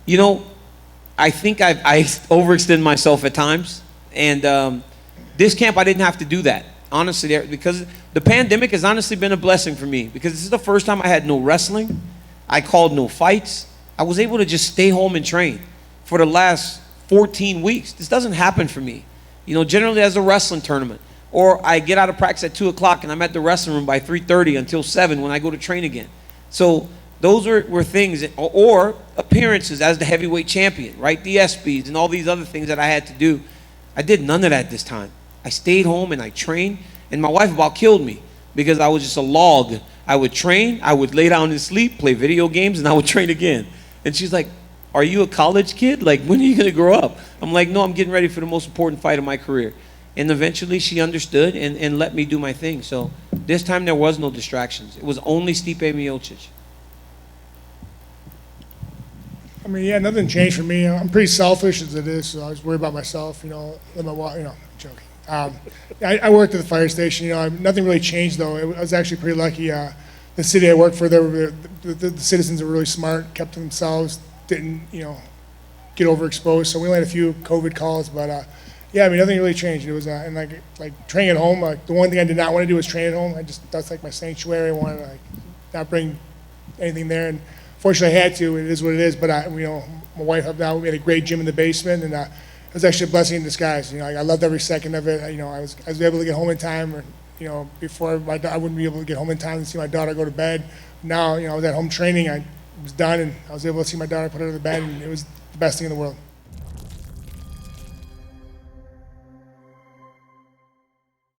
You know, I think I overextend myself at times, and this camp I didn't have to do that. Honestly, because the pandemic has honestly been a blessing for me, because this is the first time I had no wrestling. I called no fights. I was able to just stay home and train for the last 14 weeks. This doesn't happen for me. You know, generally as a wrestling tournament, or I get out of practice at 2 o'clock and I'm at the wrestling room by 3:30 until 7 when I go to train again. So those were things, or appearances as the heavyweight champion, right? The ESPYs and all these other things that I had to do. I did none of that this time. I stayed home and I trained, and my wife about killed me because I was just a log. I would train, I would lay down and sleep, play video games, and I would train again. And she's like, are you a college kid? Like, when are you going to grow up? I'm like, no, I'm getting ready for the most important fight of my career. And eventually she understood and let me do my thing. So this time there was no distractions. It was only Stipe Miocic. I mean, yeah, nothing changed for me. I'm pretty selfish as it is, so I was worried about myself, you know, joking. I worked at the fire station, you know, nothing really changed though. I was actually pretty lucky. The city I worked for, the citizens were really smart, kept to themselves, didn't, you know, get overexposed. So we only had a few COVID calls, but yeah, I mean, nothing really changed. It was, and like training at home, like the one thing I did not want to do was train at home. That's like my sanctuary. I wanted to like not bring anything there. And fortunately I had to. It is what it is. But you know, my wife helped out. We had a great gym in the basement, and it was actually a blessing in disguise. You know, I loved every second of it. You know, I was able to get home in time, or you know, before I wouldn't be able to get home in time and see my daughter go to bed. Now, you know, I was at home training. I was done, and I was able to see my daughter put her to bed, and it was the best thing in the world.